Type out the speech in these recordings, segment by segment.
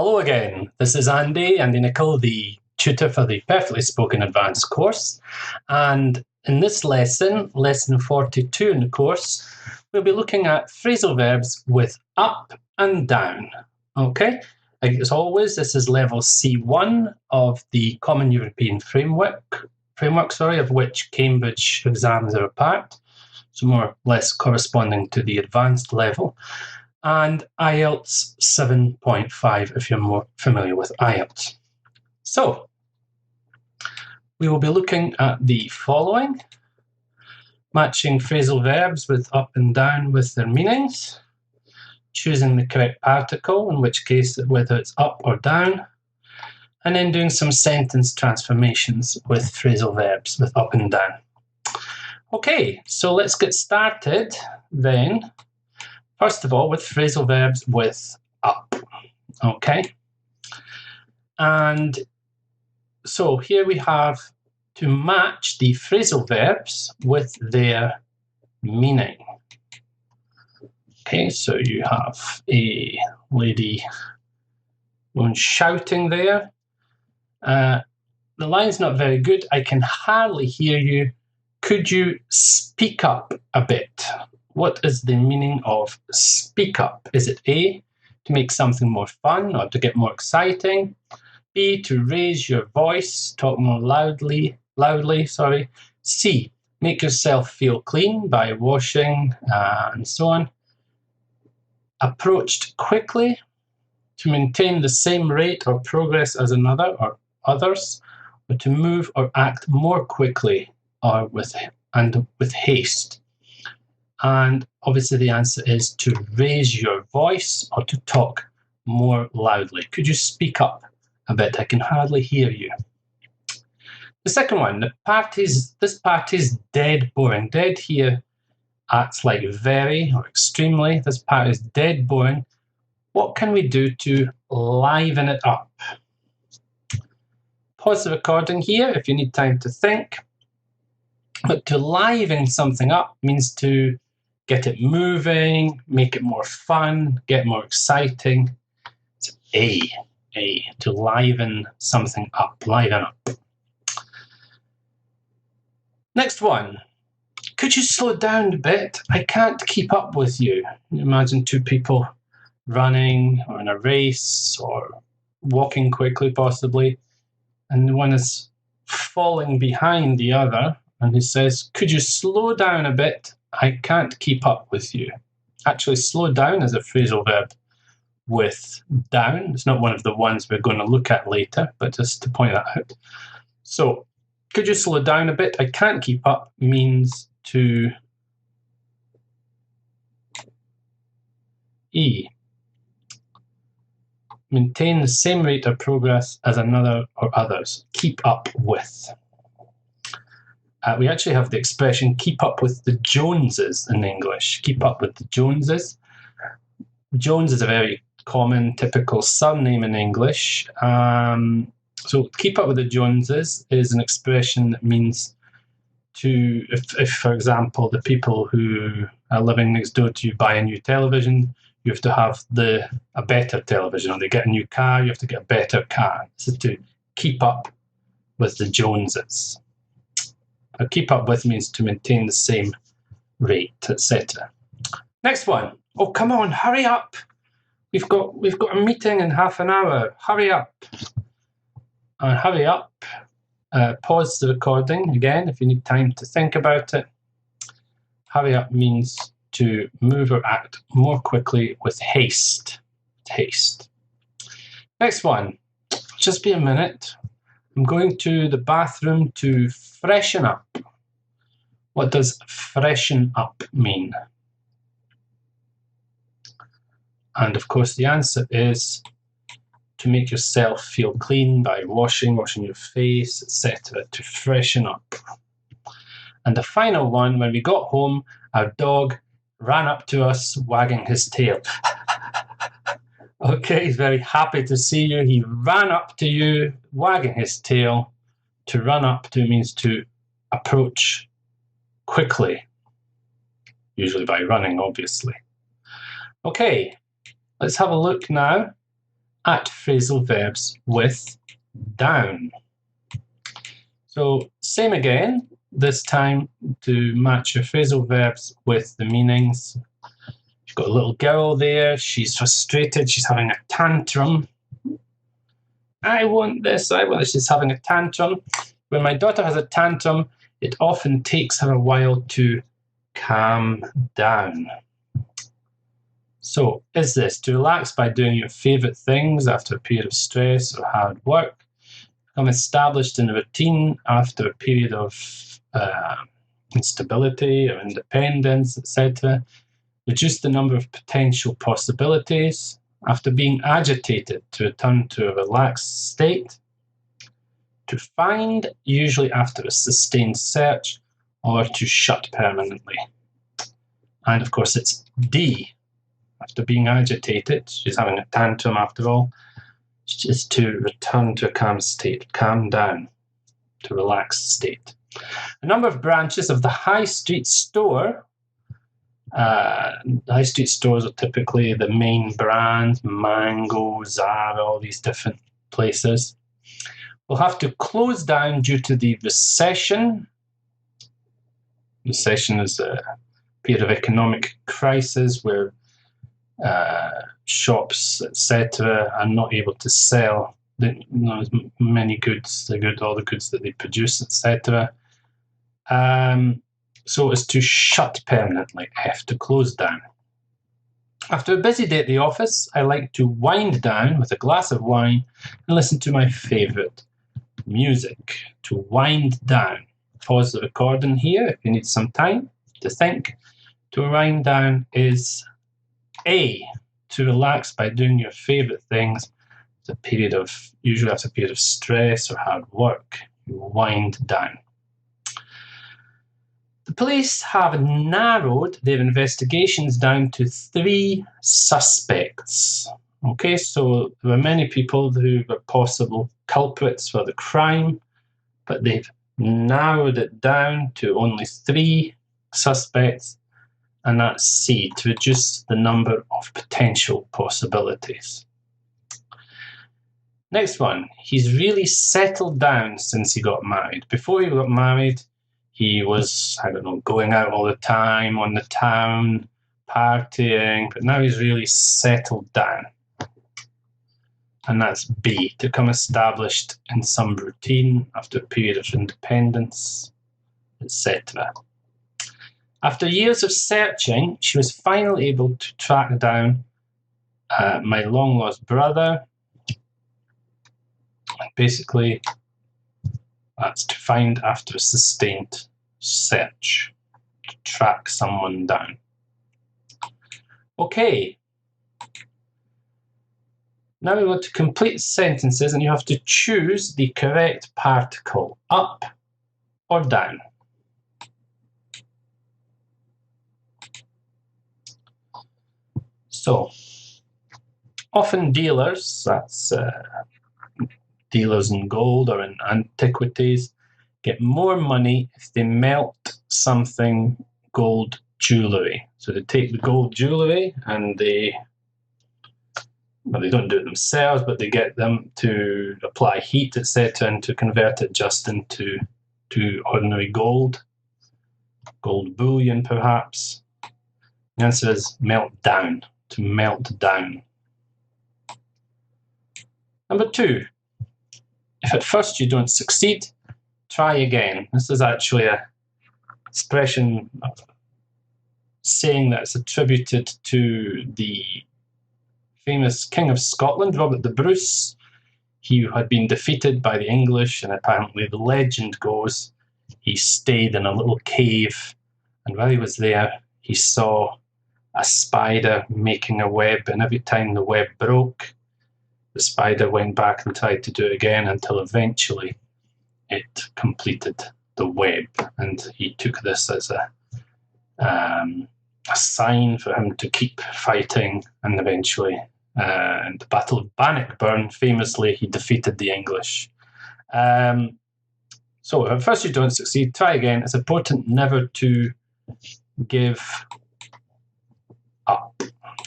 Hello again, this is Andy Nicol, the tutor for the Perfectly Spoken Advanced course. And in this lesson, lesson 42 in the course, we'll be looking at phrasal verbs with up and down. Okay, as always, this is level C1 of the Common European Framework, of which Cambridge exams are a part, so more or less corresponding to the advanced level. And IELTS 7.5 if you're more familiar with IELTS. So, we will be looking at the following: matching phrasal verbs with up and down with their meanings, choosing the correct particle, in which case whether it's up or down, and then doing some sentence transformations with phrasal verbs with up and down. Okay, so let's get started then. First of all, with phrasal verbs with up, okay? And so here we have to match the phrasal verbs with their meaning. Okay, so you have a lady going shouting there. The line's not very good. I can hardly hear you. Could you speak up a bit? What is the meaning of speak up? Is it A, to make something more fun or to get more exciting? B, to raise your voice, talk more loudly. C, make yourself feel clean by washing and so on. Approached quickly, to maintain the same rate or progress as another or others, or to move or act more quickly or with haste. And obviously the answer is to raise your voice or to talk more loudly. Could you speak up a bit? I can hardly hear you. The second one, this party's dead boring. Dead here acts like very or extremely. This part is dead boring. What can we do to liven it up? Pause the recording here if you need time to think. But to liven something up means to get it moving, make it more fun, get more exciting. It's A, to liven something up, liven up. Next one. Could you slow down a bit? I can't keep up with you. Imagine two people running or in a race or walking quickly possibly, and one is falling behind the other, and he says, could you slow down a bit? I can't keep up with you. Actually, slow down is a phrasal verb with down. It's not one of the ones we're going to look at later, but just to point that out. So, could you slow down a bit? I can't keep up means to E. Maintain the same rate of progress as another or others. Keep up with. We actually have the expression keep up with the Joneses in English. Keep up with the Joneses. Jones is a very common, typical surname in English. So keep up with the Joneses is an expression that means to, if for example, the people who are living next door to you buy a new television, you have to have a better television, or they get a new car, you have to get a better car. This is to keep up with the Joneses. Keep up with means to maintain the same rate, etc. Next one. Oh, come on, hurry up. We've got a meeting in half an hour. Hurry up. And hurry up. Pause the recording again if you need time to think about it. Hurry up means to move or act more quickly with haste. Haste. Next one. Just be a minute. I'm going to the bathroom to freshen up. What does freshen up mean? And of course the answer is to make yourself feel clean by washing your face, etc. To freshen up. And the final one, when we got home, our dog ran up to us wagging his tail. Okay, he's very happy to see you. He ran up to you, wagging his tail. To run up to means to approach quickly, usually by running, obviously. Okay, let's have a look now at phrasal verbs with down. So same again, this time to match your phrasal verbs with the meanings. You've got a little girl there, she's frustrated, she's having a tantrum. I want this, she's having a tantrum. When my daughter has a tantrum, it often takes her a while to calm down. So, is this to relax by doing your favourite things after a period of stress or hard work? Become established in a routine after a period of instability or independence, etc. Reduce the number of potential possibilities. After being agitated, to return to a relaxed state. To find, usually after a sustained search, or to shut permanently. And of course it's D. After being agitated, she's having a tantrum after all, is to return to a calm state, calm down, to relaxed state. A number of branches of the high street store. High street stores are typically the main brands, Mango, Zara, all these different places. Will have to close down due to the recession. Recession is a period of economic crisis where shops, etc., are not able to sell as many goods, all the goods that they produce, etc. So as to shut permanently, F, to close down. After a busy day at the office, I like to wind down with a glass of wine and listen to my favourite music. To wind down. Pause the recording here if you need some time to think. To wind down is A, to relax by doing your favourite things. Usually after a period of stress or hard work, you wind down. The police have narrowed their investigations down to 3 suspects. Okay, so there were many people who were possible culprits for the crime, but they've narrowed it down to only 3 suspects, and that's C, to reduce the number of potential possibilities. Next one, he's really settled down since he got married. Before he got married, he was, going out all the time on the town, partying, but now he's really settled down. And that's B, to become established in some routine after a period of independence, etc. After years of searching, she was finally able to track down my long-lost brother. Basically, that's to find after a sustained search, to track someone down. Okay. Now we go to complete sentences, and you have to choose the correct particle, up or down. So, often dealers, that's dealers in gold or in antiquities, get more money if they melt something gold jewellery. So they take the gold jewellery and they don't do it themselves, but they get them to apply heat, etc., and to convert it just into ordinary gold bullion perhaps. The answer is melt down, to melt down. Number 2, if at first you don't succeed, try again. This is actually an expression, saying that's attributed to the famous King of Scotland, Robert the Bruce. He had been defeated by the English, and apparently the legend goes he stayed in a little cave, and while he was there, he saw a spider making a web, and every time the web broke, the spider went back and tried to do it again until eventually it completed the web, and he took this as a sign for him to keep fighting, and eventually in the Battle of Bannockburn, famously, he defeated the English. So at first you don't succeed, try again. It's important never to give up.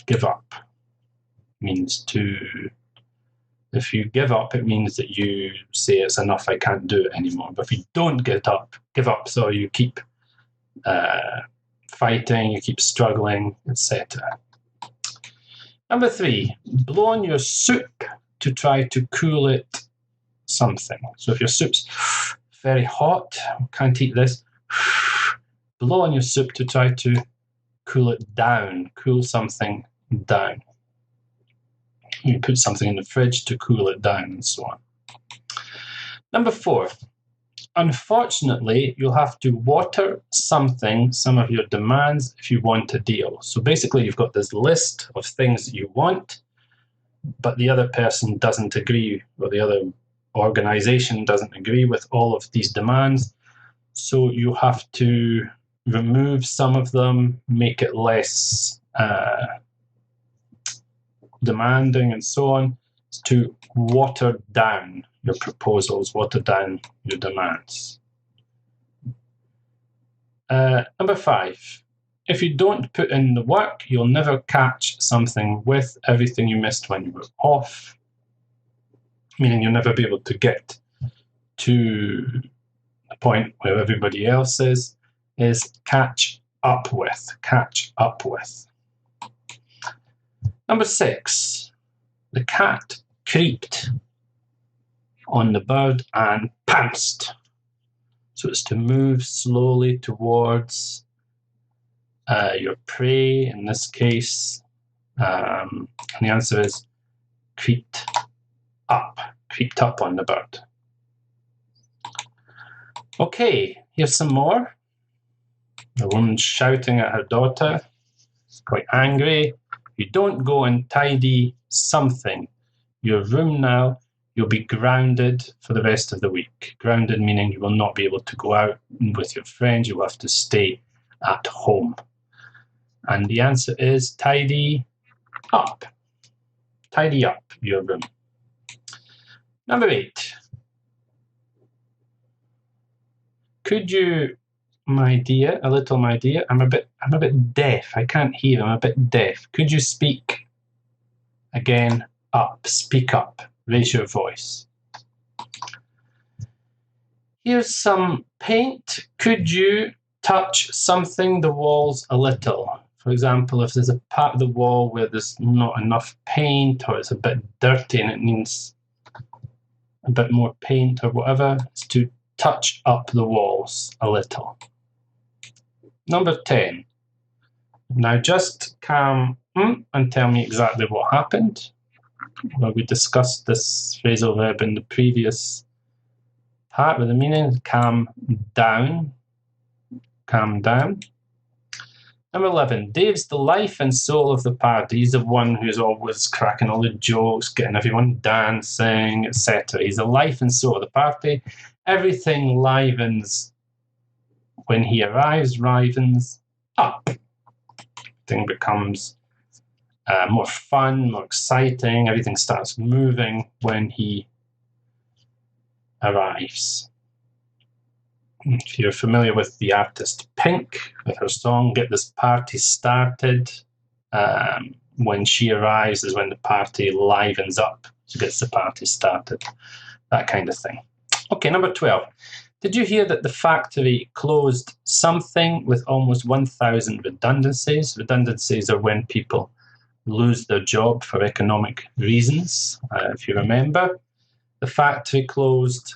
Give up means to If you give up, it means that you say it's enough, I can't do it anymore. But if you don't give up, so you keep fighting, you keep struggling, etc. Number 3, blow on your soup to try to cool it something. So if your soup's very hot, can't eat this, blow on your soup to try to cool it down, cool something down. You put something in the fridge to cool it down and so on. Number 4, unfortunately, you'll have to water something, some of your demands, if you want a deal. So basically, you've got this list of things that you want, but the other person doesn't agree, or the other organization doesn't agree with all of these demands. So you have to remove some of them, make it less demanding and so on, to water down your proposals, water down your demands. Number 5, if you don't put in the work, you'll never catch something with everything you missed when you were off, meaning you'll never be able to get to the point where everybody else is catch up with, catch up with. Number 6, the cat creeped on the bird and pounced. So it's to move slowly towards your prey, in this case. And the answer is creeped up on the bird. Okay, here's some more. The woman shouting at her daughter, quite angry. You don't go and tidy something, your room now, you'll be grounded for the rest of the week. Grounded meaning you will not be able to go out with your friends, you will have to stay at home. And the answer is tidy up. Tidy up your room. Number 8. Could you, my dear, a little my dear, I'm a bit deaf. I can't hear, I'm a bit deaf. Could you speak again up, speak up, raise your voice. Here's some paint. Could you touch something, the walls a little? For example, if there's a part of the wall where there's not enough paint or it's a bit dirty and it needs a bit more paint or whatever, it's to touch up the walls a little. Number 10. Now just calm and tell me exactly what happened. Well, we discussed this phrasal verb in the previous part with the meaning. Calm down. Calm down. Number 11. Dave's the life and soul of the party. He's the one who's always cracking all the jokes, getting everyone dancing, etc. He's the life and soul of the party. Everything livens when he arrives, livens up. Everything becomes more fun, more exciting. Everything starts moving when he arrives. If you're familiar with the artist Pink, with her song Get This Party Started, when she arrives is when the party livens up. She gets the party started. That kind of thing. Okay, number 12. Did you hear that the factory closed something with almost 1,000 redundancies? Redundancies are when people lose their job for economic reasons. If you remember, the factory closed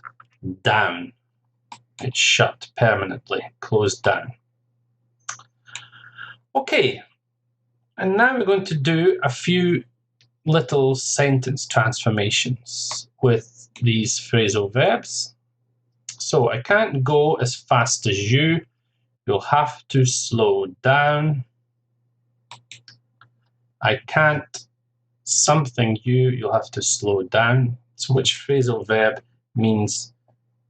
down. It shut permanently, closed down. Okay, and now we're going to do a few little sentence transformations with these phrasal verbs. So I can't go as fast as you. You'll have to slow down. I can't something you. You'll have to slow down. So which phrasal verb means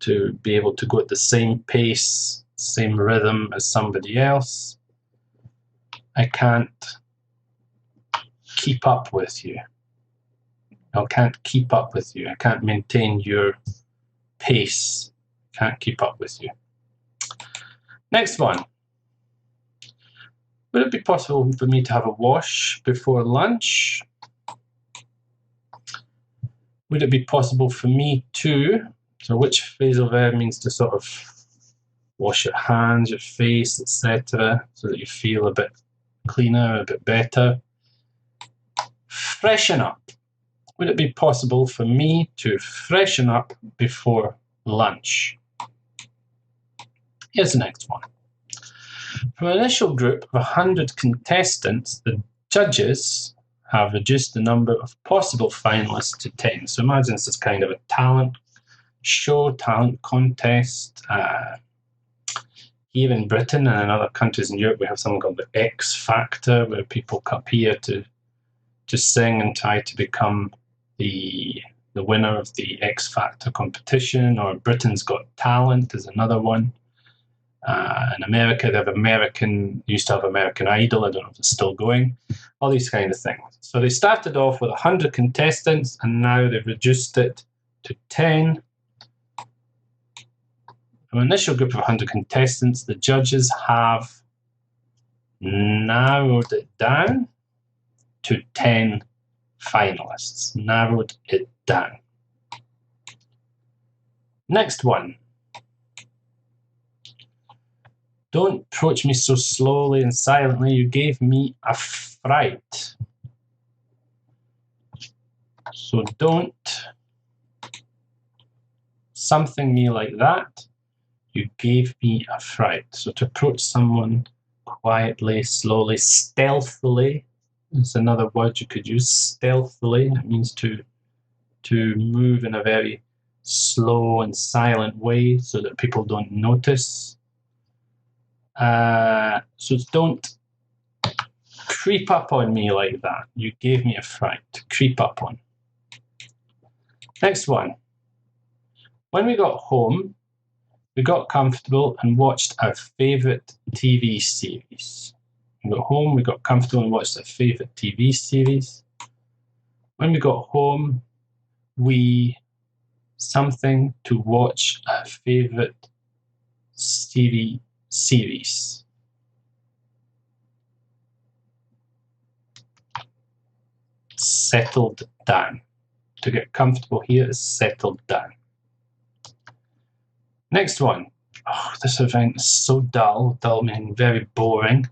to be able to go at the same pace, same rhythm as somebody else? I can't keep up with you. I can't keep up with you. I can't maintain your pace. Can't keep up with you. Next one. Would it be possible for me to have a wash before lunch? Would it be possible for me to, so which phrasal verb means to sort of wash your hands, your face, etc., so that you feel a bit cleaner, a bit better. Freshen up. Would it be possible for me to freshen up before lunch? Here's the next one. From an initial group of 100 contestants, the judges have reduced the number of possible finalists to 10. So imagine this is kind of a talent show, talent contest. Here in Britain and in other countries in Europe, we have something called the X Factor, where people appear to sing and try to become the winner of the X Factor competition. Or Britain's Got Talent is another one. In America, they have used to have American Idol. I don't know if it's still going. All these kind of things. So they started off with 100 contestants, and now they've reduced it to 10. From an initial group of 100 contestants, the judges have narrowed it down to 10 finalists. Narrowed it down. Next one. Don't approach me so slowly and silently. You gave me a fright. So don't something me like that. You gave me a fright. So to approach someone quietly, slowly, stealthily is another word you could use. Stealthily. It means to move in a very slow and silent way so that people don't notice. So don't creep up on me like that. You gave me a fright. To creep up on. Next one. When we got home, we got comfortable and watched our favourite TV series. We got home, we got comfortable and watched our favourite TV series. When we got home, we something to watch our favourite series. Settled down. To get comfortable here is settled down. Next one. Oh, this event is so dull. Dull meaning very boring.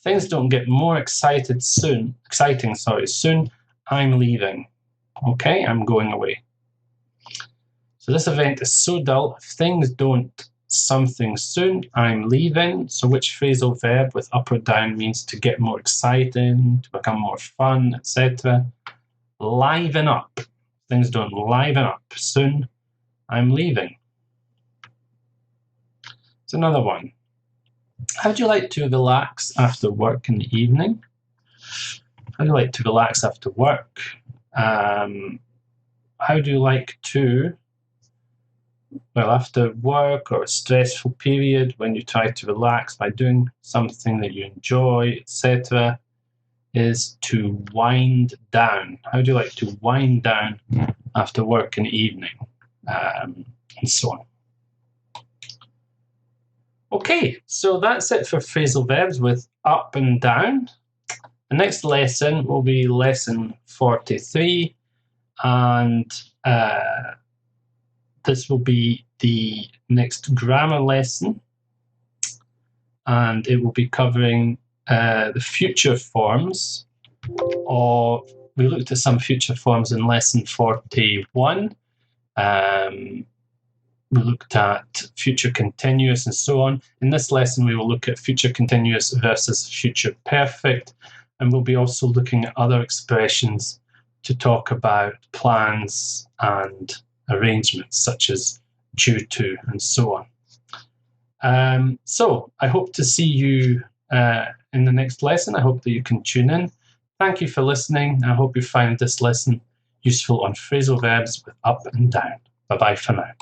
Things don't get more exciting soon. Soon I'm leaving. Okay, I'm going away. So this event is so dull. If things don't something soon, I'm leaving. So which phrasal verb with up or down means to get more exciting, to become more fun, etc. Liven up. Things don't liven up. Soon I'm leaving. It's another one. How do you like to relax after work in the evening? How do you like to relax after work? How do you like to, well, after work or a stressful period, when you try to relax by doing something that you enjoy, etc., is to wind down. How do you like to wind down after work in the evening? And so on. Okay, so that's it for phrasal verbs with up and down. The next lesson will be lesson 43, and this will be the next grammar lesson, and it will be covering the future forms. Or we looked at some future forms in lesson 41. We looked at future continuous and so on. In this lesson, we will look at future continuous versus future perfect, and we'll be also looking at other expressions to talk about plans and arrangements, such as due to and so on. So I hope to see you in the next lesson. I hope that you can tune in. Thank you for listening. I hope you found this lesson useful on phrasal verbs with up and down. Bye-bye for now.